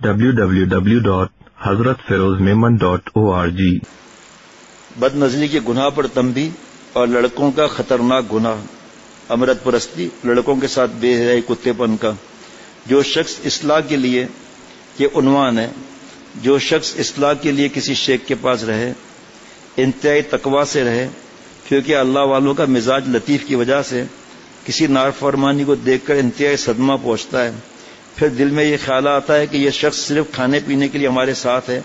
www.hazratfirozmemon.org۔ بد نظری کے گناہ پر تنبیہ اور لڑکوں کا خطرناک گناہ، امرت پرستی، لڑکوں کے ساتھ بے حیائی، کتے پن کا۔ جو شخص اصلاح کے لیے، یہ عنوان ہے، جو شخص اصلاح کے لیے کسی شیخ کے پاس رہے، انتہائی تقوی سے رہے، کیونکہ اللہ والوں کا مزاج لطیف کی وجہ سے کسی نافرمانی کو دیکھ کر انتہائی صدمہ پہنچتا ہے، پھر دل میں یہ خیال آتا ہے کہ یہ شخص صرف کھانے پینے کے لیے ہمارے ساتھ ہے،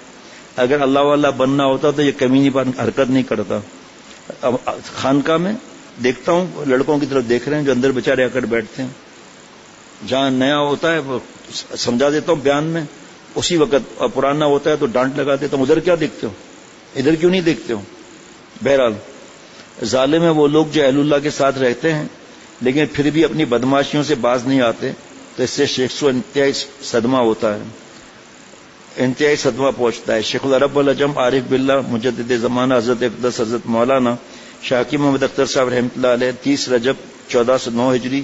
اگر اللہ والا بننا ہوتا تو یہ کمینی حرکت نہیں کرتا۔ خانقاہ میں دیکھتا ہوں لڑکوں کی طرف دیکھ رہے ہیں جو اندر بیچارے آ کر بیٹھتے ہیں، جہاں نیا ہوتا ہے وہ سمجھا دیتا ہوں بیان میں اسی وقت، اور پرانا ہوتا ہے تو ڈانٹ لگا دیتا ہوں، ادھر کیا دیکھتے ہو، ادھر کیوں نہیں دیکھتے ہو۔ بہرحال ظالم ہیں وہ لوگ جو اہل اللہ کے ساتھ رہتے ہیں لیکن پھر بھی اپنی بدماشیوں سے باز نہیں آتے، تو اس سے شیخ کو انتہائی صدمہ ہوتا ہے، انتہائی صدمہ پہنچتا ہے۔ شیخ العرب والعجم عارف باللہ مجدد زمانہ حضرت اقدس حضرت مولانا شاکی محمد اختر صاحب رحمۃ اللہ علیہ 30 رجب 1409 ہجری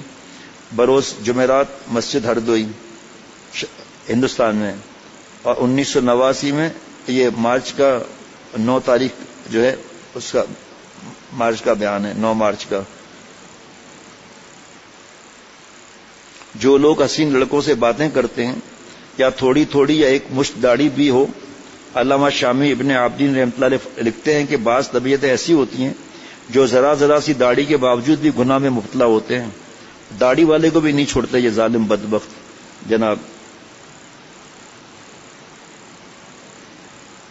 بروز جمعرات مسجد ہردوئی ہندوستان میں، اور 1989 میں یہ مارچ کا 9 تاریخ جو ہے اس کا مارچ کا بیان ہے، 9 مارچ کا۔ جو لوگ حسین لڑکوں سے باتیں کرتے ہیں یا تھوڑی تھوڑی یا ایک مشت داڑھی بھی ہو، علامہ شامی ابن عابدین رحمۃ اللہ علیہ لکھتے ہیں کہ بعض طبیعتیں ایسی ہوتی ہیں جو ذرا ذرا سی داڑھی کے باوجود بھی گناہ میں مبتلا ہوتے ہیں، داڑھی والے کو بھی نہیں چھوڑتے یہ ظالم بدبخت جناب۔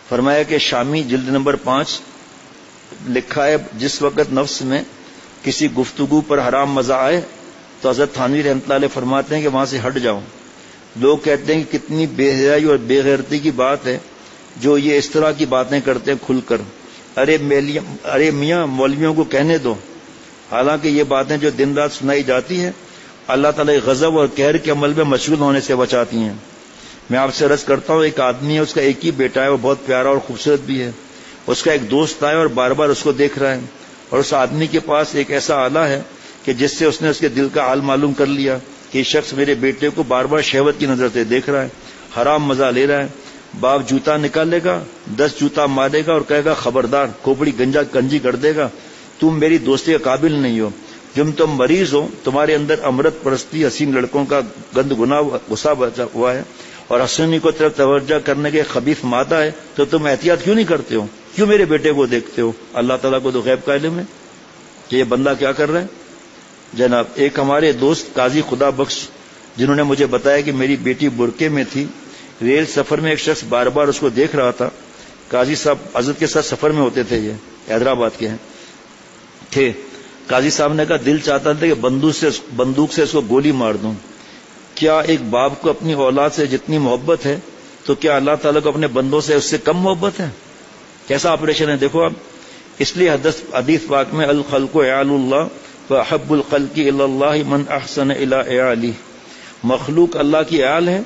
فرمایا کہ شامی جلد نمبر 5 لکھا ہے، جس وقت نفس میں کسی گفتگو پر حرام مزہ آئے تو حضرت تھانوی رحمۃ اللہ علیہ فرماتے ہیں کہ وہاں سے ہٹ جاؤ۔ لوگ کہتے ہیں کہ کتنی بے حیائی اور بے غیرتی کی بات ہے جو یہ اس طرح کی باتیں کرتے ہیں کھل کر، ارے میاں مولویوں کو کہنے دو، حالانکہ یہ باتیں جو دن رات سنائی جاتی ہیں اللہ تعالی غضب اور قہر کے عمل میں مشغول ہونے سے بچاتی ہیں۔ میں آپ سے عرض کرتا ہوں، ایک آدمی ہے، اس کا ایک ہی بیٹا ہے، وہ بہت پیارا اور خوبصورت بھی ہے، اس کا ایک دوست آیا اور بار بار اس کو دیکھ رہا ہے، اور اس آدمی کے پاس ایک ایسا آلہ ہے کہ جس سے اس نے اس کے دل کا حال معلوم کر لیا کہ یہ شخص میرے بیٹے کو بار بار شہوت کی نظر سے دیکھ رہا ہے، حرام مزہ لے رہا ہے۔ باپ جوتا نکالے گا، 10 جوتا مارے گا اور کہے گا خبردار، کھوپڑی گنجی کر دے گا، تم میری دوستی کے قابل نہیں ہو، جب تم مریض ہو، تمہارے اندر امرت پرستی حسین لڑکوں کا گند غصہ بچا ہوا ہے اور حسینی کو طرف توجہ کرنے کے خبیث مادہ ہے، تو تم احتیاط کیوں نہیں کرتے ہو، کیوں میرے بیٹے کو دیکھتے ہو؟ اللہ تعالیٰ کو تو غیب کا علم ہے کہ یہ بندہ کیا کر رہا ہے جناب۔ ایک ہمارے دوست قاضی خدا بخش جنہوں نے مجھے بتایا کہ میری بیٹی برقعے میں تھی، ریل سفر میں ایک شخص بار بار اس کو دیکھ رہا تھا، قاضی صاحب حضرت کے ساتھ سفر میں ہوتے تھے، یہ حیدرآباد کے ہیں تھے، قاضی صاحب نے کہا دل چاہتا تھا کہ بندوق سے اس کو گولی مار دوں۔ کیا ایک باپ کو اپنی اولاد سے جتنی محبت ہے تو کیا اللہ تعالیٰ کو اپنے بندوں سے اس سے کم محبت ہے؟ کیسا آپریشن ہے دیکھو آپ۔ اس لیے حدیث پاک میں الخلق عیال اللہ وَأَحَبُّ الْخَلْقِ إِلَى اللَّهِ مَنْ أَحْسَنَ إِلَىٰ عِيَالِهِ، مخلوق اللہ کی عیال ہے،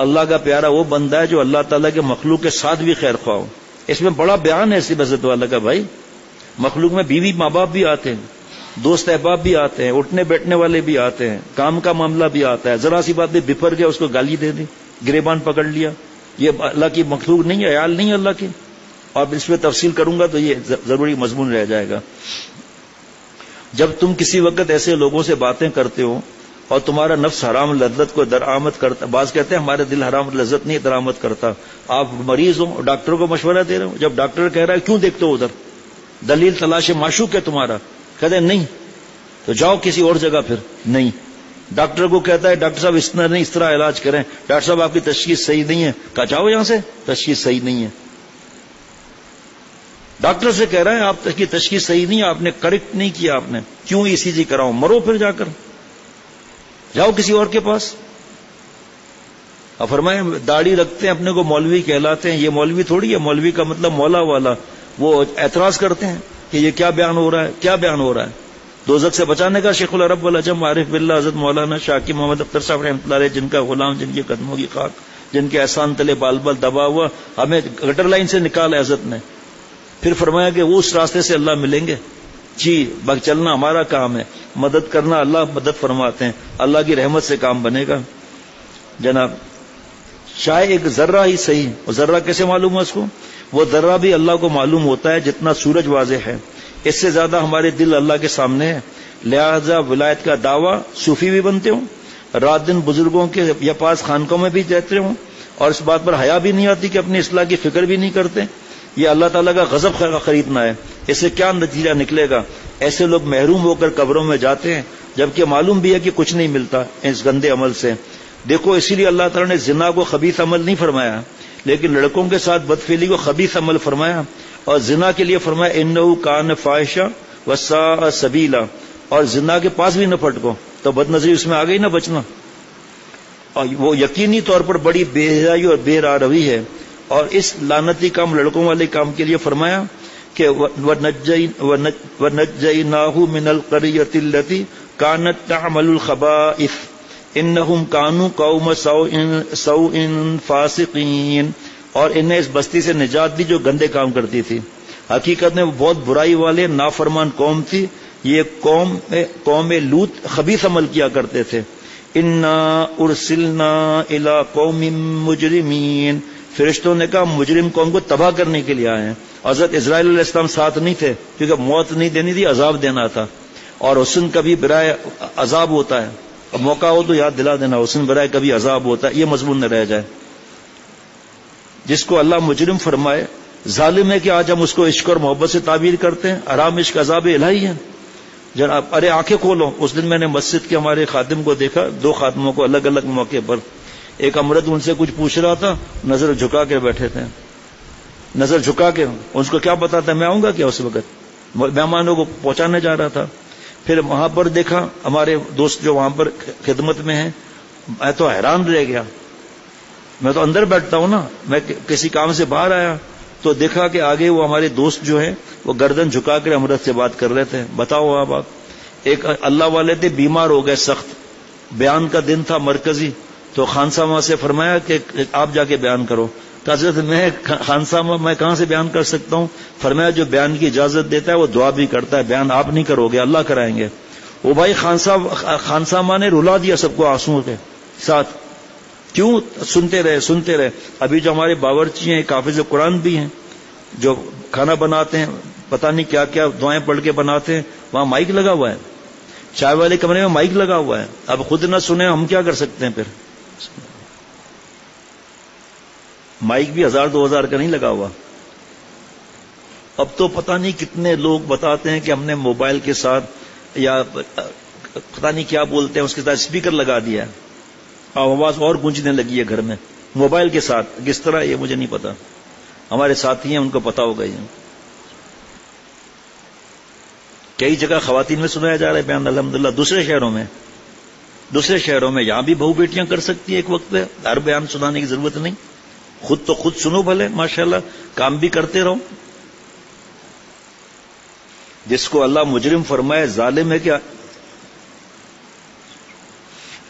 اللہ کا پیارا وہ بندہ ہے جو اللہ تعالیٰ کے مخلوق کے ساتھ بھی خیر خواہ ہو۔ اس میں بڑا بیان ہے اسی عزت والا کا بھائی، مخلوق میں بیوی ماں باپ بھی آتے ہیں، دوست احباب بھی آتے ہیں، اٹھنے بیٹھنے والے بھی آتے ہیں، کام کا معاملہ بھی آتا ہے، ذرا سی بات بھی بفر گیا اس کو گالی دے دی، گریبان پکڑ لیا، یہ اللہ کی مخلوق نہیں ہے، عیال نہیں ہے اللہ کی۔ اور اس میں تفصیل کروں گا تو یہ ضروری مضمون رہ جائے گا۔ جب تم کسی وقت ایسے لوگوں سے باتیں کرتے ہو اور تمہارا نفس حرام لذت کو درآمد کرتا، بعض کہتے ہیں ہمارے دل حرام لذت نہیں درآمد کرتا، آپ مریض ہو ڈاکٹر کو مشورہ دے رہے ہو، جب ڈاکٹر کہہ رہا ہے کیوں دیکھتے ہو ادھر، دلیل تلاش معشوق ہے تمہارا، کہتے ہیں نہیں تو جاؤ کسی اور جگہ، پھر نہیں، ڈاکٹر کو کہتا ہے ڈاکٹر صاحب اس طرح نہیں، اس طرح علاج کریں، ڈاکٹر صاحب آپ کی تشخیص صحیح نہیں ہے، کہا جاؤ یہاں سے، تشخیص صحیح نہیں ہے، ڈاکٹر سے کہہ رہے ہیں آپ کی تشخیص صحیح نہیں ہے، آپ نے کریکٹ نہیں کیا، آپ نے کیوں ECG کراؤ، مرو پھر جا کر، جاؤ کسی اور کے پاس۔ اب فرمائے داڑھی رکھتے ہیں اپنے کو مولوی کہلاتے ہیں، یہ مولوی تھوڑی ہے، مولوی کا مطلب مولا والا، وہ اعتراض کرتے ہیں کہ یہ کیا بیان ہو رہا ہے، کیا بیان ہو رہا ہے۔ دوزخ سے بچانے کا شیخ العرب والعجم عارف باللہ حضرت مولانا شاکی محمد اختر صاحب رحمۃ اللہ علیہ، جن کا غلام، جن کے قدموں کی خاک، جن کے احسان تلے بال بال دبا ہوا، ہمیں گٹر لائن سے نکالا حضرت نے، پھر فرمایا کہ وہ اس راستے سے اللہ ملیں گے، جی بگ چلنا ہمارا کام ہے، مدد کرنا اللہ مدد فرماتے ہیں، اللہ کی رحمت سے کام بنے گا جناب۔ چاہے ایک ذرہ ہی صحیح. اور ذرہ کیسے معلوم ہے اس کو؟ وہ ذرہ بھی اللہ کو معلوم ہوتا ہے جتنا سورج واضح ہے. اس سے زیادہ ہمارے دل اللہ کے سامنے ہے. لہذا ولایت کا دعویٰ صوفی بھی بنتے ہوں, رات دن بزرگوں کے یا پاس خانقاہوں میں بھی رہتے ہوں, اور اس بات پر حیا بھی نہیں آتی کہ اپنی اصلاح کی فکر بھی نہیں کرتے. یہ اللہ تعالیٰ کا غضب خریدنا ہے. اس سے کیا نتیجہ نکلے گا؟ ایسے لوگ محروم ہو کر قبروں میں جاتے ہیں جبکہ معلوم بھی ہے کہ کچھ نہیں ملتا اس گندے عمل سے. دیکھو اسی لیے اللہ تعالیٰ نے زنا کو خبیث عمل نہیں فرمایا, لیکن لڑکوں کے ساتھ بدفعلی کو خبیث عمل فرمایا, اور زنا کے لیے فرمایا انہو کان فاحشہ وساء سبیلا. اور زنا کے پاس بھی نہ پھٹکو, تو بد نظری اس میں آ گئی نہ بچنا. اور وہ یقینی طور پر بڑی بے حیائی اور بے راہ روی ہے. اور اس لعنتی کام لڑکوں والے کام کے لیے فرمایا کہ وَنَجَّيْنَاهُ مِنَ الْقَرْيَةِ الَّتِي كَانَتْ تَعْمَلُ الْخَبَائِثَ إِنَّهُمْ كَانُوا قَوْمَ سَوْءٍ فَاسِقِينَ. اور انہیں اس بستی سے نجات دی جو گندے کام کرتی تھی. حقیقت میں وہ بہت برائی والے نافرمان قوم تھی. یہ قوم لوط خبیث عمل کیا کرتے تھے. اِنَّا أُرْسِلْنَا إِلَىٰ قَوْمٍ مُجْرِمِينَ. فرشتوں نے کہا مجرم قوم کو تباہ کرنے کے لیے آئے ہیں. حضرت اسرائیل علیہ السلام ساتھ نہیں تھے کیونکہ موت نہیں دینی تھی, عذاب دینا تھا. اور حسن کبھی برائے عذاب ہوتا ہے. اب موقع ہو تو یاد دلا دینا, حسن برائے کبھی عذاب ہوتا ہے, یہ مضمون نہ رہ جائے. جس کو اللہ مجرم فرمائے ظالم ہے کہ آج ہم اس کو عشق اور محبت سے تعبیر کرتے ہیں. حرام عشق عذاب الہی ہے جناب. ارے آنکھیں کھولو. اس دن میں نے مسجد کے ہمارے خادم کو دیکھا, دو خادموں کو الگ الگ موقع پر. ایک امرد ان سے کچھ پوچھ رہا تھا, نظر جھکا کے بیٹھے تھے, نظر جھکا کے. ان کو کیا پتا تھا میں آؤں گا کیا, اس وقت مہمانوں کو پہنچانے جا رہا تھا. پھر وہاں پر دیکھا ہمارے دوست جو وہاں پر خدمت میں ہیں, میں تو حیران رہ گیا. میں تو اندر بیٹھتا ہوں نا, میں کسی کام سے باہر آیا تو دیکھا کہ آگے وہ ہمارے دوست جو ہیں وہ گردن جھکا کر امرد سے بات کر رہے تھے. بتاؤ آپ ایک اللہ والے تھے, بیمار ہو گئے سخت, بیان کا دن تھا مرکزی, تو خان صاحب سے فرمایا کہ آپ جا کے بیان کرو. تو حضرت میں خان صاحب میں کہاں سے بیان کر سکتا ہوں؟ فرمایا جو بیان کی اجازت دیتا ہے وہ دعا بھی کرتا ہے, بیان آپ نہیں کرو گے اللہ کرائیں گے. وہ بھائی خان صاحب نے رلا دیا سب کو آنسوؤں کے ساتھ. کیوں؟ سنتے رہے. ابھی جو ہمارے باورچی ہیں ایک حافظ قرآن بھی ہیں جو کھانا بناتے ہیں, پتہ نہیں کیا کیا دعائیں پڑھ کے بناتے ہیں. وہاں مائک لگا ہوا ہے, چائے والے کمرے میں مائک لگا ہوا ہے. اب خود نہ سنیں ہم کیا کر سکتے ہیں؟ پھر مائک بھی 1000-2000 کا نہیں لگا ہوا. اب تو پتہ نہیں کتنے لوگ بتاتے ہیں کہ ہم نے موبائل کے ساتھ یا پتہ نہیں کیا بولتے ہیں اس کے ساتھ اسپیکر لگا دیا ہے, آواز اور گونجنے لگی ہے گھر میں موبائل کے ساتھ. کس طرح یہ مجھے نہیں پتا, ہمارے ساتھی ہیں ان کو پتا ہوگا. یہ کئی جگہ خواتین میں سنایا جا رہا ہے بیان الحمدللہ. دوسرے شہروں میں یہاں بھی بہو بیٹیاں کر سکتی ہیں ایک وقت پہ, ہر بیان سنانے کی ضرورت نہیں. خود تو خود سنو بھلے, ماشاءاللہ کام بھی کرتے رہو. جس کو اللہ مجرم فرمائے ظالم ہے کہ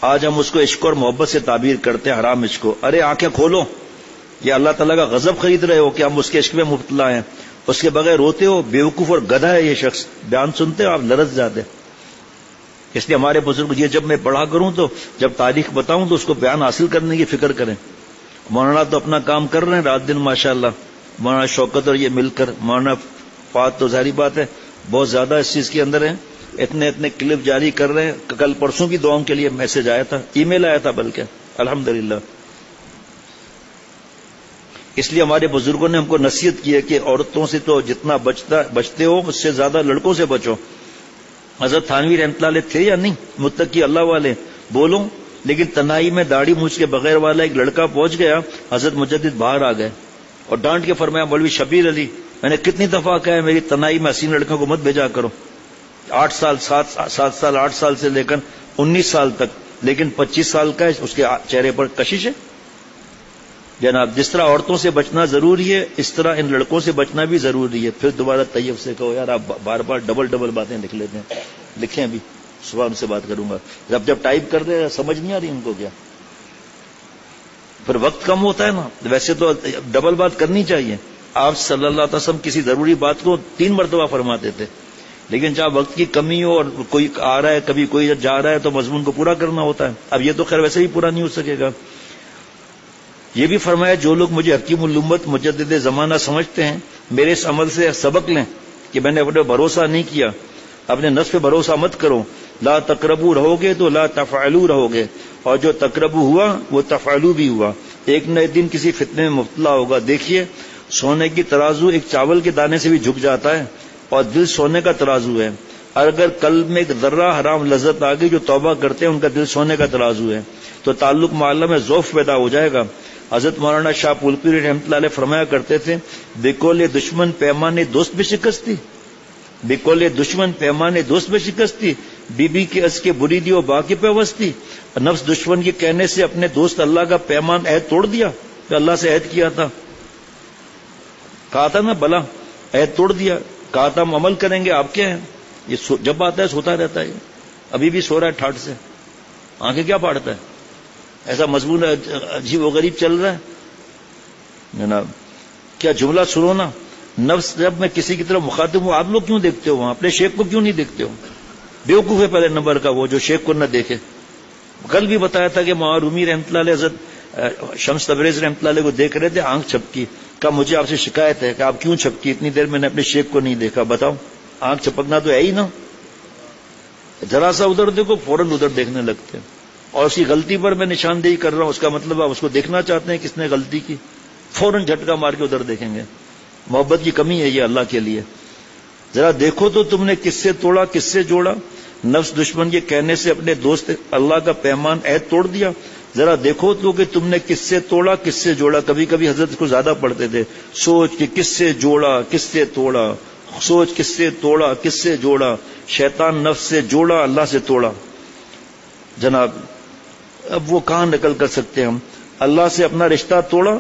آج ہم اس کو عشق اور محبت سے تعبیر کرتے ہیں حرام عشق کو. ارے آنکھیں کھولو, یہ اللہ تعالیٰ کا غضب خرید رہے ہو کہ ہم اس کے عشق میں مبتلا ہیں. اس کے بغیر روتے ہو, بیوقوف اور گدھا ہے یہ شخص. بیان سنتے ہو آپ لرز جاتے. اس لیے ہمارے بزرگ یہ جب میں پڑھا کروں تو جب تاریخ بتاؤں تو اس کو بیان حاصل کرنے کی فکر کریں. مولانا تو اپنا کام کر رہے ہیں رات دن ماشاءاللہ, مولانا شوکت اور یہ مل کر. مولانا فات تو ظاہری بات ہے بہت زیادہ اس چیز کے اندر ہیں, اتنے کلپ جاری کر رہے ہیں. کل پرسوں کی دعاؤں کے لیے میسج آیا تھا, ای میل آیا تھا بلکہ, الحمدللہ. اس لیے ہمارے بزرگوں نے ہم کو نصیحت کی ہے کہ عورتوں سے تو جتنا بچتے ہو اس سے زیادہ لڑکوں سے بچو. حضرت تھانوی رحمۃ اللہ علیہ تھے یا نہیں متقی اللہ والے؟ بولو. لیکن تنہائی میں داڑھی مونچھ کے بغیر والا ایک لڑکا پہنچ گیا, حضرت مجدد باہر آ گئے اور ڈانٹ کے فرمایا مولوی شبیر علی میں نے کتنی دفعہ کہا ہے میری تنہائی میں حسین لڑکوں کو مت بھیجا کرو. 8 سال 8 سال سے لے کر 19 سال تک, لیکن 25 سال کا ہے اس کے چہرے پر کشش ہے. جناب جس طرح عورتوں سے بچنا ضروری ہے اس طرح ان لڑکوں سے بچنا بھی ضروری ہے. پھر دوبارہ طیب سے کہو یار آپ بار بار ڈبل باتیں لکھ لیتے ہیں. لکھیں ابھی صبح ان سے بات کروں گا. جب ٹائپ کر رہے سمجھ نہیں آ رہی ان کو کیا, پھر وقت کم ہوتا ہے نا. ویسے تو ڈبل بات کرنی چاہیے. آپ صلی اللہ علیہ وسلم کسی ضروری بات کو 3 مرتبہ فرماتے تھے, لیکن جہاں وقت کی کمی ہو اور کوئی آ رہا ہے کبھی کوئی جا رہا ہے تو مضمون کو پورا کرنا ہوتا ہے. اب یہ تو خیر ویسے ہی پورا نہیں ہو سکے گا. یہ بھی فرمایا جو لوگ مجھے حکیم الامت مجدد زمانہ سمجھتے ہیں میرے اس عمل سے سبق لیں کہ میں نے اپنے بھروسہ نہیں کیا، اپنے نفس پہ بھروسہ مت کرو، لا تقربو رہو گے تو لا تفعلو رہو گے، اور جو تقربو ہوا وہ تفعلو بھی ہوا، ایک نہ ایک دن کسی فتنے میں مبتلا ہوگا۔ دیکھیے سونے کی ترازو ایک چاول کے دانے سے بھی جھک جاتا ہے، اور دل سونے کا ترازو ہے، اور اگر قلب میں ایک ذرہ حرام لذت آ گئی، جو توبہ کرتے ہیں ان کا دل سونے کا ترازو ہے، تو تعلق مع اللہ میں ذوف پیدا ہو جائے گا۔ حضرت مولانا شاہ پھولپوری رحمۃ اللہ علیہ فرمایا کرتے تھے، بکول دشمن پیمانے دوست میں شکستی، بکول دشمن پیمانے دوست میں شکستی، بی بی کے از کے بری دی و باقی پہ وستی۔ نفس دشمن کے کہنے سے اپنے دوست اللہ کا پیمان عہد توڑ دیا، کہ اللہ سے عہد کیا تھا، کہا تھا نا بلا عہد توڑ دیا، کہا تھا ہم عمل کریں گے، آپ کیا ہیں؟ یہ جب آتا ہے سوتا رہتا ہے، ابھی بھی سو رہا ہے ٹھاٹ سے، آنکھیں کیا پاڑتا ہے، ایسا مضمون عجیب و غریب چل رہا ہے جناب۔ کیا جملہ سنو نا، نفس جب میں کسی کی طرف مخاطب ہوں، آپ لوگ کیوں دیکھتے ہو وہاں، اپنے شیخ کو کیوں نہیں دیکھتے ہو؟ بیوقوف ہے پہلے نمبر کا وہ جو شیخ کو نہ دیکھے۔ کل بھی بتایا تھا کہ مولانا رومی رحمۃ اللہ علیہ حضرت شمس تبریز رحمۃ اللہ علیہ کو دیکھ رہے تھے، آنکھ چھپکی، کہا مجھے آپ سے شکایت ہے کہ آپ کیوں چھپکی، اتنی دیر میں نے اپنے شیخ کو نہیں دیکھا۔ بتاؤ آنکھ چھپکنا تو ہے ہی نا، ذرا سا ادھر دیکھو فوراً ادھر دیکھنے لگتے ہیں، اور اس کی غلطی پر میں نشاندہی کر رہا ہوں، اس کا مطلب آپ اس کو دیکھنا چاہتے ہیں کس نے غلطی کی، فوراً جھٹکا مار کے ادھر دیکھیں گے۔ محبت کی کمی ہے یہ اللہ کے لیے۔ ذرا دیکھو تو تم نے کس سے توڑا، کس سے جوڑا، نفس دشمن کے کہنے سے اپنے دوست اللہ کا پیمان عہد توڑ دیا۔ ذرا دیکھو تو کہ تم نے کس سے توڑا، کس سے جوڑا۔ کبھی کبھی حضرت کو زیادہ پڑھتے تھے، سوچ کہ کس سے جوڑا، کس سے توڑا، سوچ کس سے توڑا، کس سے جوڑا، شیطان نفس سے جوڑا، اللہ سے توڑا۔ جناب اب وہ کہاں نکل کر سکتے ہم، اللہ سے اپنا رشتہ توڑا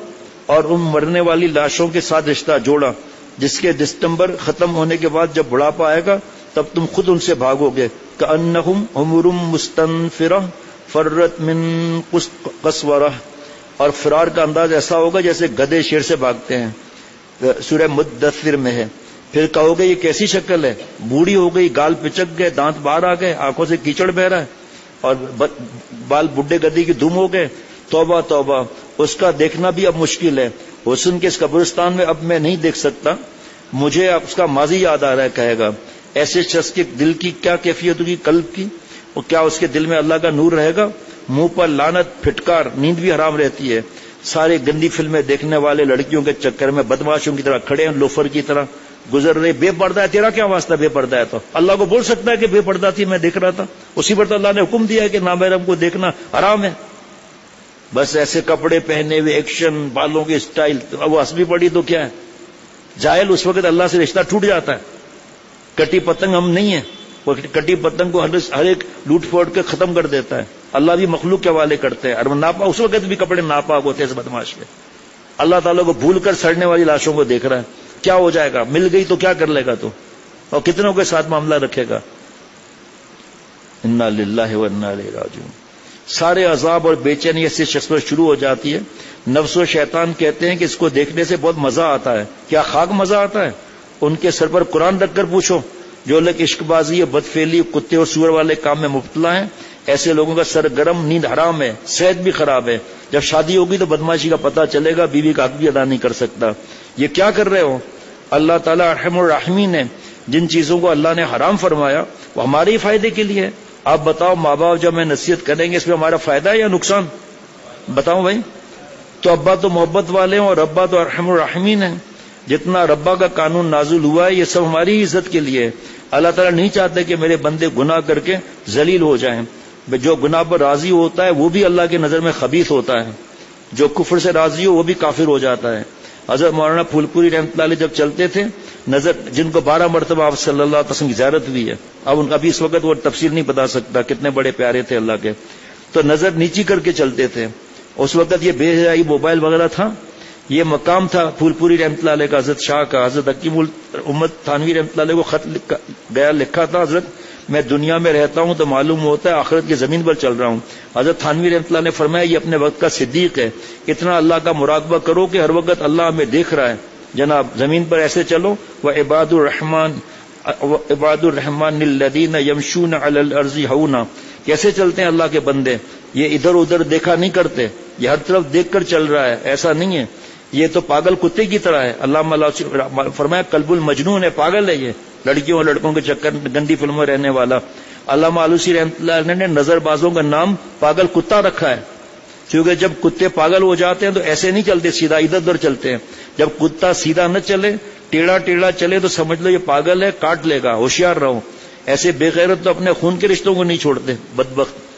اور ان مرنے والی لاشوں کے ساتھ رشتہ جوڑا، جس کے دسمبر ختم ہونے کے بعد جب بڑھاپا آئے گا تب تم خود ان سے بھاگو گے۔ کأنہم حمر مستنفرہ فرت من قسورہ، اور فرار کا انداز ایسا ہوگا جیسے گدھے شیر سے بھاگتے ہیں، سورہ مدثر میں ہے۔ پھر کہو گے یہ کیسی شکل ہے، بوڑھی ہو گئی، گال پچک گئے، دانت باہر آ گئے، آنکھوں سے کیچڑ بہ رہا ہے، اور بال بڈھے گدی کی دم ہو گئے۔ توبہ توبہ، اس کا دیکھنا بھی اب مشکل ہے، حسن کے اس قبرستان میں اب میں نہیں دیکھ سکتا، مجھے اب اس کا ماضی یاد آ رہا ہے، کہے گا۔ ایسے شخص کے دل کی کیا کیفیت ہوگی، قلب کی، اور کیا اس کے دل میں اللہ کا نور رہے گا؟ منہ پر لعنت، پھٹکار، نیند بھی حرام رہتی ہے۔ سارے گندی فلمیں دیکھنے والے لڑکیوں کے چکر میں بدماشوں کی طرح کھڑے ہیں، لوفر کی طرح گزر رہے۔ بے پردہ ہے، تیرا کیا واسطہ بے پردہ ہے؟ تو اللہ کو بول سکتا ہے کہ بے پردہ تھی، میں دیکھ رہا تھا، اسی پر تو اللہ نے حکم دیا ہے کہ نامحرم کو دیکھنا حرام ہے۔ بس ایسے کپڑے پہنے ہوئے، ایکشن، بالوں کی اسٹائل، وہ ہنس بھی پڑی تو کیا ہے، جاہل اس وقت اللہ سے رشتہ ٹوٹ جاتا ہے۔ کٹی پتنگ ہم نہیں ہیں، وہ کٹی پتنگ کو ہر ایک لوٹ پھوڑ کے ختم کر دیتا ہے، اللہ بھی مخلوق کے حوالے کرتے ہیں، اور ناپاک اس وقت بھی کپڑے ناپاک ہوتے ہیں اس بدماش کے۔ اللہ تعالیٰ کو بھول کر سڑنے والی لاشوں کو دیکھ رہا ہے، کیا ہو جائے گا؟ مل گئی تو کیا کر لے گا تو، اور کتنوں کے ساتھ معاملہ رکھے گا؟ انا للہ و انا الیہ راجعون۔ سارے عذاب اور بے چینی ایسے شخص پر شروع ہو جاتی ہے۔ نفس و شیطان کہتے ہیں کہ اس کو دیکھنے سے بہت مزہ آتا ہے۔ کیا خاک مزہ آتا ہے؟ ان کے سر پر قرآن رکھ کر پوچھو، جو لوگ عشق بازی، بدفعلی، کتے اور سور والے کام میں مبتلا ہیں، ایسے لوگوں کا سر گرم، نیند حرام ہے، صحت بھی خراب ہے۔ جب شادی ہوگی تو بدماشی کا پتہ چلے گا، بیوی کا حق بھی ادا نہیں کر سکتا۔ یہ کیا کر رہے ہو؟ اللہ تعالیٰ ارحم الراحمین ہے، جن چیزوں کو اللہ نے حرام فرمایا وہ ہمارے ہی فائدے کے لیے ہے۔ آپ بتاؤ، ماں باپ جب ہمیں نصیحت کریں گے اس میں ہمارا فائدہ ہے یا نقصان؟ بتاؤ بھائی۔ تو ابا تو محبت والے ہیں اور ربا تو ارحم الراحمین ہیں۔ جتنا ربا کا قانون نازل ہوا ہے یہ سب ہماری عزت کے لیے ہے۔ اللہ تعالیٰ نہیں چاہتے کہ میرے بندے گناہ کر کے ذلیل ہو جائیں۔ جو گناہ پر راضی ہوتا ہے وہ بھی اللہ کی نظر میں خبیث ہوتا ہے، جو کفر سے راضی ہو وہ بھی کافر ہو جاتا ہے۔ حضرت مولانا پھولپوری رحمۃ اللہ علیہ جب چلتے تھے، نظر جن کو 12 مرتبہ آپ صلی اللہ علیہ وسلم کی زیارت ہوئی ہے، اب ان کا بھی اس وقت وہ تفسیر نہیں بتا سکتا کتنے بڑے پیارے تھے اللہ کے، تو نظر نیچی کر کے چلتے تھے۔ اس وقت یہ بے حیائی موبائل وغیرہ تھا، یہ مقام تھا پھولپوری رحمۃ اللہ علیہ کا، حضرت شاہ کا، حضرت حکیم الامت تھانوی رحمۃ اللہ علیہ کو خط لکھا تھا، حضرت میں دنیا میں رہتا ہوں تو معلوم ہوتا ہے آخرت کی زمین پر چل رہا ہوں۔ حضرت تھانوی رحمۃ اللہ نے فرمایا یہ اپنے وقت کا صدیق ہے، اتنا اللہ کا مراقبہ کرو کہ ہر وقت اللہ ہمیں دیکھ رہا ہے۔ جناب زمین پر ایسے چلو، وعباد الرحمن الذین یمشون علی الارض ہونا، کیسے چلتے ہیں اللہ کے بندے، یہ ادھر ادھر دیکھا نہیں کرتے، یہ ہر طرف دیکھ کر چل رہا ہے، ایسا نہیں ہے، یہ تو پاگل کتے کی طرح ہے. علامہ فرمایا قلب المجنون ہے، پاگل ہے یہ، لڑکیوں اور لڑکوں کے چکر گندی فلموں میں رہنے والا. علامہ آلوسی رحمۃ اللہ علیہ نے نظر بازوں کا نام پاگل کتا رکھا ہے، کیونکہ جب کتے پاگل ہو جاتے ہیں تو ایسے نہیں چلتے سیدھا، ادھر ادھر چلتے ہیں. جب کتا سیدھا نہ چلے، ٹیڑھا ٹیڑھا چلے تو سمجھ لو یہ پاگل ہے، کاٹ لے گا، ہوشیار رہو. ایسے بے غیرت تو اپنے خون کے رشتوں کو نہیں چھوڑتے، بدبخت.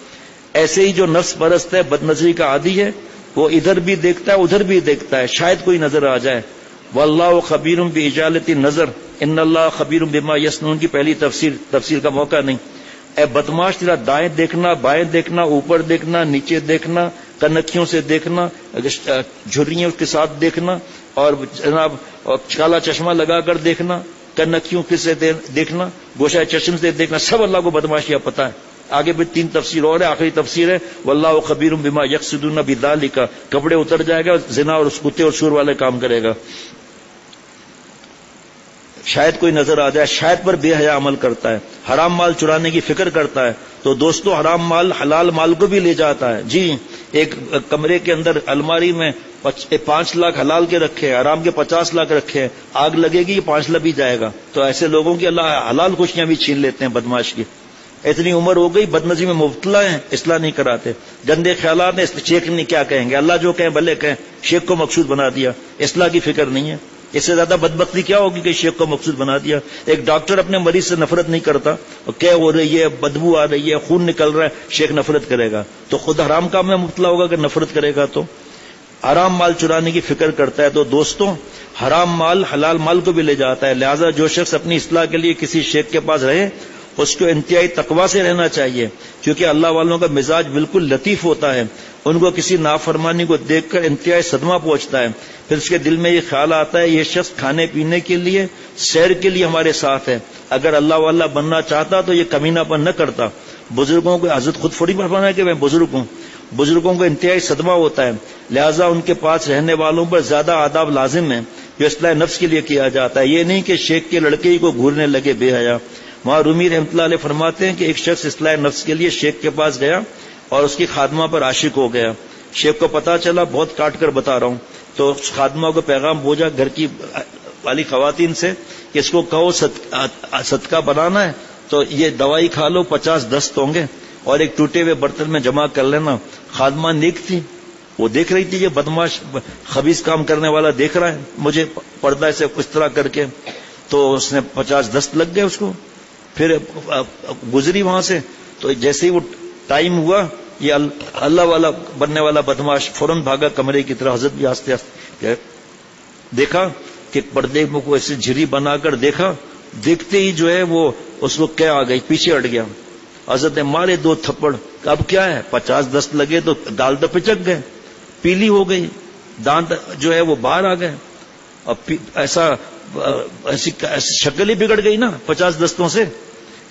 ایسے ہی جو نفس پرست ہے، بد نظری کا عادی ہے، وہ ادھر بھی دیکھتا ہے ادھر بھی دیکھتا ہے، شاید کوئی نظر آ جائے. واللہ خبیر باجالۃ النظر ان اللہ خبیر بما یصنعون کی پہلی تفسیر کا موقع نہیں. اے بدماش، تیرا دائیں دیکھنا، بائیں دیکھنا، اوپر دیکھنا، نیچے دیکھنا، کنکھیوں سے دیکھنا، جھریاں اس کے ساتھ دیکھنا، اور جناب کالا چشمہ لگا کر دیکھنا، کنکھیوں سے دیکھنا، گوشہ چشم سے دیکھنا، سب اللہ کو بدماشیاں پتہ ہے. آگے بھی 3 تفسیر اور ہے، آخری تفسیر ہے واللہ خبیر بما یقصدون بذالک، کپڑے اتر جائے گا، زنا اور کتے اور سور والے کام کرے گا. شاید کوئی نظر آ جائے، شاید پر بے حیا عمل کرتا ہے، حرام مال چرانے کی فکر کرتا ہے. تو دوستو حرام مال حلال مال کو بھی لے جاتا ہے. جی، ایک کمرے کے اندر الماری میں 5 لاکھ حلال کے رکھے ہیں، حرام کے 50 لاکھ رکھے ہیں، آگ لگے گی یہ 5 لاکھ بھی جائے گا. تو ایسے لوگوں کی اللہ حلال خوشیاں بھی چھین لیتے ہیں، بدماش کی. اتنی عمر ہو گئی، بد نظری میں مبتلا ہیں، اصلاح نہیں کراتے، گندے خیالات ہیں. شیخ نہیں کیا کہیں گے، اللہ جو کہیں بھلے کہیں، شیخ کو مقصود بنا دیا، اصلاح کی فکر نہیں ہے. اس سے زیادہ بدبختی کیا ہوگی کہ شیخ کو مقصود بنا دیا. ایک ڈاکٹر اپنے مریض سے نفرت نہیں کرتا، کیا ہو رہی ہے، بدبو آ رہی ہے، خون نکل رہا ہے، شیخ نفرت کرے گا. تو خود حرام کام میں مبتلا ہوگا کہ نفرت کرے گا. تو حرام مال چرانے کی فکر کرتا ہے. تو دوستوں حرام مال حلال مال کو بھی لے جاتا ہے. لہذا جو شخص اپنی اصلاح کے لیے کسی شیخ کے پاس رہے، اس کو انتہائی تقوی سے رہنا چاہیے، کیونکہ اللہ والوں کا مزاج بالکل لطیف ہوتا ہے. ان کو کسی نافرمانی کو دیکھ کر انتہائی صدمہ پہنچتا ہے. پھر اس کے دل میں یہ خیال آتا ہے یہ شخص کھانے پینے کے لیے، سیر کے لیے ہمارے ساتھ ہے، اگر اللہ والا بننا چاہتا تو یہ کمینہ پن نہ کرتا. بزرگوں کو حضرت خود فوری فرمانا ہے کہ میں بزرگ ہوں. بزرگوں کو انتہائی صدمہ ہوتا ہے، لہذا ان کے پاس رہنے والوں پر زیادہ آداب لازم ہیں جو اصلاح نفس کے لیے کیا جاتا ہے. یہ نہیں کہ شیخ کے لڑکے ہی کو گھورنے لگے بے حیا. وہاں رومی رحمۃ اللہ علیہ فرماتے ہیں کہ ایک شخص اصلاح نفس کے لیے شیخ کے پاس گیا اور اس کی خادمہ پر عاشق ہو گیا. شیخ کو پتا چلا، بہت کاٹ کر بتا رہا ہوں، تو خادمہ کو پیغام بھیجا گھر کی والی خواتین سے کہ اس کو کہو صدقہ بنانا ہے تو یہ دوائی کھا لو، 50 دست ہوں گے، اور ایک ٹوٹے ہوئے برتن میں جمع کر لینا. خادمہ نیک تھی، وہ دیکھ رہی تھی یہ بدماش خبیث کام کرنے والا دیکھ رہا ہے مجھے پردہ سے اس طرح کر کے، تو اس نے 50 دست لگ گئے اس کو. پھر گزری وہاں سے، تو جیسے ہی وہ ٹائم ہوا، یہ اللہ والا بننے والا بدماش فوراً بھاگا کمرے کی طرح. حضرت بھی آستے آستے دیکھا کہ پردے میں کو ایسے جھری بنا کر دیکھا، دیکھتے ہی جو ہے وہ اس کو کیا آ گئی، پیچھے ہٹ گیا. حضرت نے مارے 2 تھپڑ. اب کیا ہے، 50 دست لگے تو گال تو پچک گئے، پیلی ہو گئی، دانت جو ہے وہ باہر آ گئے. اب ایسی شکل ہی بگڑ گئی نا 50 دستوں سے.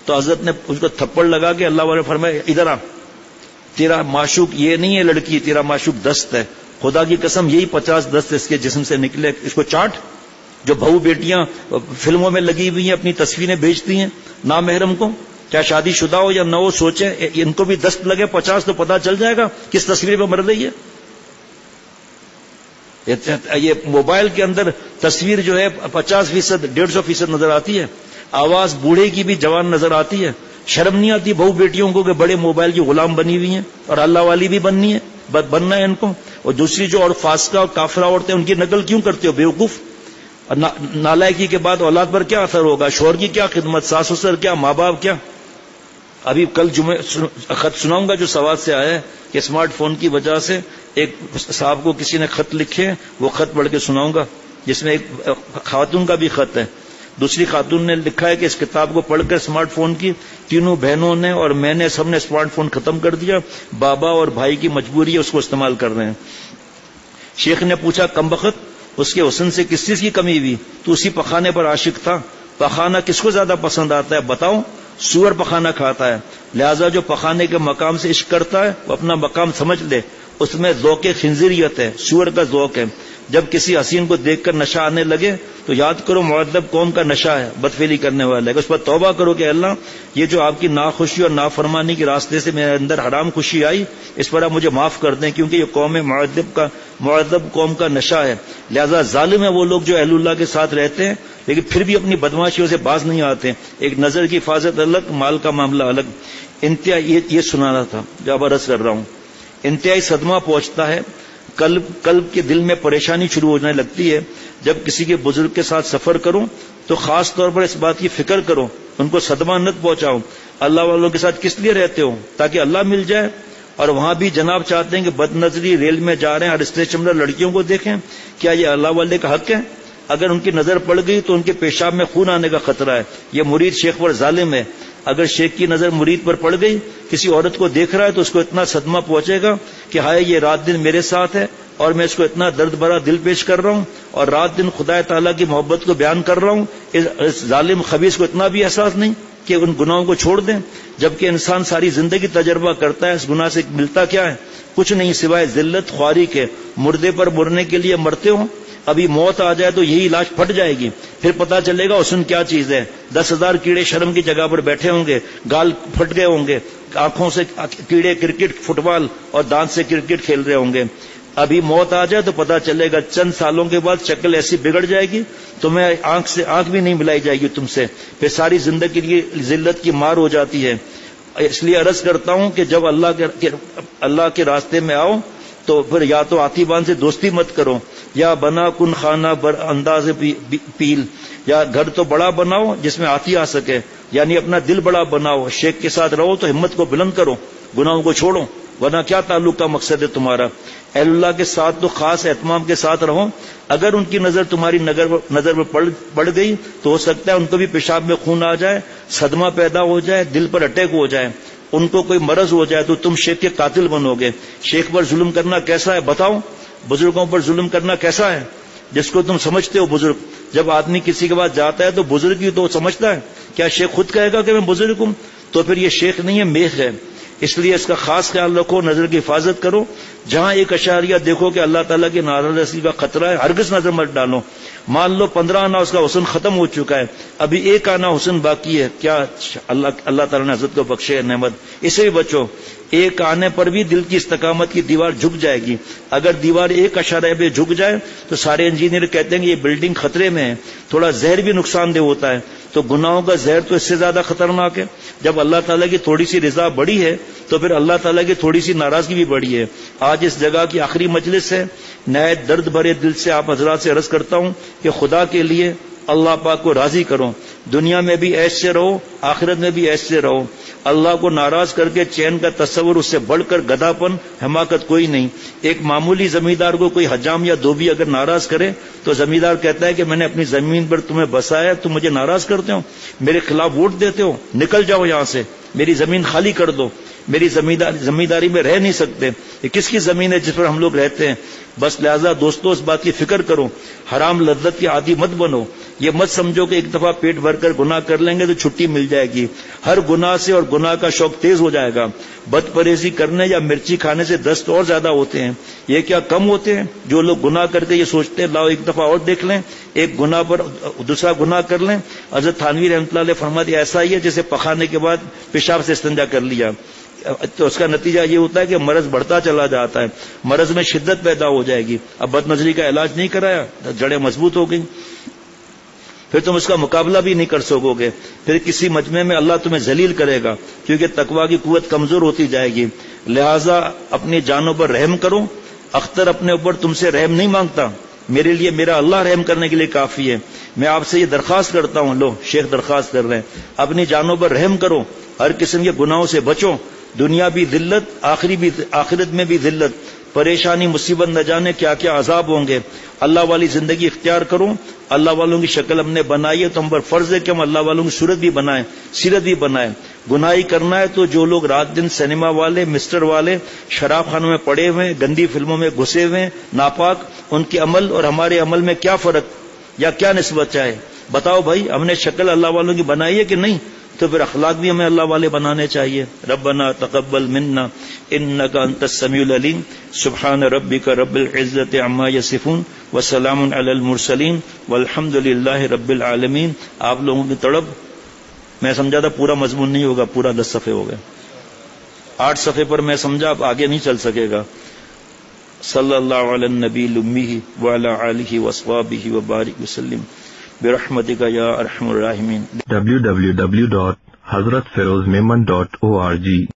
تو حضرت نے اس کو تھپڑ لگا کے اللہ والے فرمائے ادھر آ، تیرا معشوق یہ نہیں ہے لڑکی، تیرا معشوق دست ہے. خدا کی قسم یہی 50 دست اس کے جسم سے نکلے، اس کو چاٹ. جو بہو بیٹیاں فلموں میں لگی ہوئی ہیں اپنی تصویریں بھیجتی ہیں نامحرم کو، کیا شادی شدہ ہو یا نہ ہو، سوچیں ان کو بھی دست لگے 50 تو پتا چل جائے گا کس تصویر پہ مر رہی ہے. یہ موبائل کے اندر تصویر جو ہے 50%، 150% نظر آتی ہے، آواز بوڑھے کی بھی جوان نظر آتی ہے. شرم نہیں آتی بہو بیٹیوں کو کہ بڑے موبائل کی غلام بنی ہوئی ہیں، اور اللہ والی بھی بننی ہے، بننا ہے ان کو. اور دوسری جو اور فاسقہ اور کافرہ عورتیں ان کی نقل کیوں کرتے ہو بیوقوف. نالائکی کے بعد اولاد پر کیا اثر ہوگا، شوہر کی کیا خدمت، ساس سسر کیا، ماں باپ کیا. ابھی کل جمعے خط سناؤں گا جو سوات سے آیا ہے کہ اسمارٹ فون کی وجہ سے ایک صاحب کو کسی نے خط لکھے، وہ خط پڑھ کے سناؤں گا جس میں ایک خاتون کا بھی خط ہے. دوسری خاتون نے لکھا ہے کہ اس کتاب کو پڑھ کر اسمارٹ فون کی تینوں بہنوں نے اور میں نے سب نے اسمارٹ فون ختم کر دیا، بابا اور بھائی کی مجبوری ہے اس کو استعمال کر رہے ہیں. شیخ نے پوچھا کمبخت اس کے حسن سے کس چیز کی کمی ہوئی، تو اسی پخانے پر عاشق تھا. پخانہ کس کو زیادہ پسند آتا ہے بتاؤ، سور پخانہ کھاتا ہے. لہذا جو پخانے کے مقام سے عشق کرتا ہے وہ اپنا مقام سمجھ لے، اس میں ذوق خنزیریت ہے، سور کا ذوق ہے. جب کسی حسین کو دیکھ کر نشہ آنے لگے تو یاد کرو معذب قوم کا نشہ ہے، بدفعلی کرنے والا ہے، اس پر توبہ کرو کہ اللہ یہ جو آپ کی ناخوشی اور نافرمانی کے راستے سے میرے اندر حرام خوشی آئی، اس پر آپ مجھے معاف کر دیں، کیونکہ یہ قوم معذب قوم کا نشہ ہے۔ لہذا ظالم ہے وہ لوگ جو اہل اللہ کے ساتھ رہتے ہیں لیکن پھر بھی اپنی بدماشیوں سے باز نہیں آتے۔ ایک نظر کی حفاظت الگ، مال کا معاملہ الگ۔ انتہائی یہ سنانا تھا جو اب عرض کر رہا ہوں۔ انتہائی صدمہ پہنچتا ہے، قلب کے دل میں پریشانی شروع ہونے لگتی ہے جب کسی کے بزرگ کے ساتھ سفر کروں تو خاص طور پر اس بات کی فکر کرو ان کو صدمہ نہ پہنچاؤ۔ اللہ والوں کے ساتھ کس لیے رہتے ہو؟ تاکہ اللہ مل جائے، اور وہاں بھی جناب چاہتے ہیں کہ بد نظری ریل میں جا رہے ہیں اور اسٹیشن پر لڑکیوں کو دیکھیں، کیا یہ اللہ والے کا حق ہے؟ اگر ان کی نظر پڑ گئی تو ان کے پیشاب میں خون آنے کا خطرہ ہے۔ یہ مرید شیخ پر ظالم ہے۔ اگر شیخ کی نظر مرید پر پڑ گئی، کسی عورت کو دیکھ رہا ہے تو اس کو اتنا صدمہ پہنچے گا کہ ہائے یہ رات دن میرے ساتھ ہے اور میں اس کو اتنا درد بھرا دل پیش کر رہا ہوں اور رات دن خدا تعالیٰ کی محبت کو بیان کر رہا ہوں، اس ظالم خبیث کو اتنا بھی احساس نہیں کہ ان گناہوں کو چھوڑ دیں۔ جبکہ انسان ساری زندگی تجربہ کرتا ہے، اس گناہ سے ملتا کیا ہے؟ کچھ نہیں سوائے ذلت خواری کے۔ مردے پر مرنے کے لیے مرتے ہو، ابھی موت آ جائے تو یہی لاش پھٹ جائے گی، پھر پتا چلے گا حسن کیا چیز ہے۔ 10,000 کیڑے شرم کی جگہ پر بیٹھے ہوں گے، گال پھٹ گئے ہوں گے، آنکھوں سے کیڑے کرکٹ فٹ بال اور دانت سے کرکٹ کھیل رہے ہوں گے۔ ابھی موت آ جائے تو پتا چلے گا چند سالوں کے بعد شکل ایسی بگڑ جائے گی تمہیں آنکھ سے آنکھ بھی نہیں ملائی جائے گی تم سے، پھر ساری زندگی کی ذلت کی مار ہو جاتی ہے۔ اس لیے عرض کرتا ہوں کہ جب اللہ کے راستے میں آؤ تو پھر یا تو آتیبان سے دوستی مت کرو، یا بنا کن خانہ بر انداز پیل، یا گھر تو بڑا بناؤ جس میں آتی آ سکے، یعنی اپنا دل بڑا بناؤ۔ شیخ کے ساتھ رہو تو ہمت کو بلند کرو، گناہوں کو چھوڑو، ورنہ کیا تعلق کا مقصد ہے تمہارا؟ اہل اللہ کے ساتھ تو خاص اہتمام کے ساتھ رہو۔ اگر ان کی نظر تمہاری نظر پر پڑ گئی تو ہو سکتا ہے ان کو بھی پیشاب میں خون آ جائے، صدمہ پیدا ہو جائے، دل پر اٹیک ہو جائے، ان کو کوئی مرض ہو جائے تو تم شیخ کے قاتل بنو گے۔ شیخ پر ظلم کرنا کیسا ہے بتاؤ؟ بزرگوں پر ظلم کرنا کیسا ہے؟ جس کو تم سمجھتے ہو بزرگ، جب آدمی کسی کے پاس جاتا ہے تو بزرگ ہی تو سمجھتا ہے۔ کیا شیخ خود کہے گا کہ میں بزرگ ہوں؟ تو پھر یہ شیخ نہیں ہے، میخ ہے۔ اس لیے اس کا خاص خیال رکھو، نظر کی حفاظت کرو۔ جہاں ایک اشاریہ دیکھو کہ اللہ تعالیٰ کی ناراضگی کا خطرہ ہے، ہرگز نظر مت ڈالو۔ مان لو 15 آنا اس کا حسن ختم ہو چکا ہے، ابھی 1 آنا حسن باقی ہے، کیا اللہ تعالیٰ نے حضرت کو بخشے نعمت، اسے بھی بچو۔ 1 آنے پر بھی دل کی استقامت کی دیوار جھک جائے گی۔ اگر دیوار 1 اشارے پہ جھک جائے تو سارے انجینئر کہتے ہیں کہ یہ بلڈنگ خطرے میں ہے۔ تھوڑا زہر بھی نقصان دہ ہوتا ہے، تو گناہوں کا زہر تو اس سے زیادہ خطرناک ہے۔ جب اللہ تعالیٰ کی تھوڑی سی رضا بڑی ہے تو پھر اللہ تعالیٰ کی تھوڑی سی ناراضگی بھی بڑی ہے۔ آج اس جگہ کی آخری مجلس ہے، نہایت درد بھرے دل سے آپ حضرات سے عرض کرتا ہوں کہ خدا کے لیے اللہ پاک کو راضی کرو، دنیا میں بھی عیش سے رہو، آخرت میں بھی عیش سے رہو۔ اللہ کو ناراض کر کے چین کا تصور، اس سے بڑھ کر گدھا پن حماقت کوئی نہیں۔ ایک معمولی زمیندار کو کوئی حجام یا دھوبی اگر ناراض کرے تو زمیندار کہتا ہے کہ میں نے اپنی زمین پر تمہیں بسایا، تم مجھے ناراض کرتے ہو، میرے خلاف ووٹ دیتے ہو، نکل جاؤ یہاں سے، میری زمین خالی کر دو، میری زمینداری میں رہ نہیں سکتے۔ یہ کس کی زمین ہے جس پر ہم لوگ رہتے ہیں؟ بس لہذا دوستو اس بات کی فکر کرو، حرام لذت کے عادی مت بنو۔ یہ مت سمجھو کہ ایک دفعہ پیٹ بھر کر گناہ کر لیں گے تو چھٹی مل جائے گی۔ ہر گناہ سے اور گناہ کا شوق تیز ہو جائے گا۔ بد پرہیزی کرنے یا مرچی کھانے سے دست اور زیادہ ہوتے ہیں، یہ کیا کم ہوتے ہیں؟ جو لوگ گناہ کر کے یہ سوچتے ہیں لاؤ ایک دفعہ اور دیکھ لیں، ایک گناہ پر دوسرا گناہ کر لیں۔ حضرت تھانوی رحمۃ اللہ علیہ فرماتے ایسا ہی ہے جیسے پخانے کے بعد پیشاب سے استنجا کر لیا، تو اس کا نتیجہ یہ ہوتا ہے کہ مرض بڑھتا چلا جاتا ہے، مرض میں شدت پیدا ہو جائے گی۔ اب بد نظری کا علاج نہیں کرایا، جڑیں مضبوط ہو گئی، پھر تم اس کا مقابلہ بھی نہیں کر سکو گے۔ پھر کسی مجمع میں اللہ تمہیں ذلیل کرے گا، کیونکہ تقویٰ کی قوت کمزور ہوتی جائے گی۔ لہذا اپنی جانوں پر رحم کرو۔ اختر اپنے اوپر تم سے رحم نہیں مانگتا، میرے لیے میرا اللہ رحم کرنے کے لیے کافی ہے۔ میں آپ سے یہ درخواست کرتا ہوں، لو شیخ درخواست کر رہے ہیں، اپنی جانوں پر رحم کرو، ہر قسم کے گناہوں سے بچو۔ دنیا بھی ذلت، آخرت میں بھی ذلت، پریشانی مصیبت نہ جانے کیا کیا عذاب ہوں گے۔ اللہ والی زندگی اختیار کرو۔ اللہ والوں کی شکل ہم نے بنائی ہے تو ہم پر فرض ہے کہ ہم اللہ والوں کی صورت بھی بنائیں، سیرت بھی بنائیں۔ گناہی کرنا ہے تو جو لوگ رات دن سینما والے، مسٹر والے، شراب خانوں میں پڑے ہوئے، گندی فلموں میں گھسے ہوئے، ناپاک، ان کے عمل اور ہمارے عمل میں کیا فرق یا کیا نسبت چاہے؟ بتاؤ بھائی، ہم نے شکل اللہ والوں کی بنائی ہے کہ نہیں؟ تو پھر اخلاق بھی ہمیں اللہ والے بنانے چاہیے. ربنا تقبل منا انک انت السمیع العلیم سبحان ربک رب العزت عما یصفون وسلام علی المرسلین والحمد للہ رب العالمین. آپ لوگوں کی طلب میں سمجھا تھا پورا مضمون نہیں ہوگا, پورا 10 صفحے ہو گئے. 8 صفحے پر میں سمجھا اب آگے نہیں چل سکے گا. صلی اللہ علی النبی الامی وعلی آلہ واصحابہ وبارک وسلم برحمتک یا ارحم الراحمین. www.hazratfirozmemon.org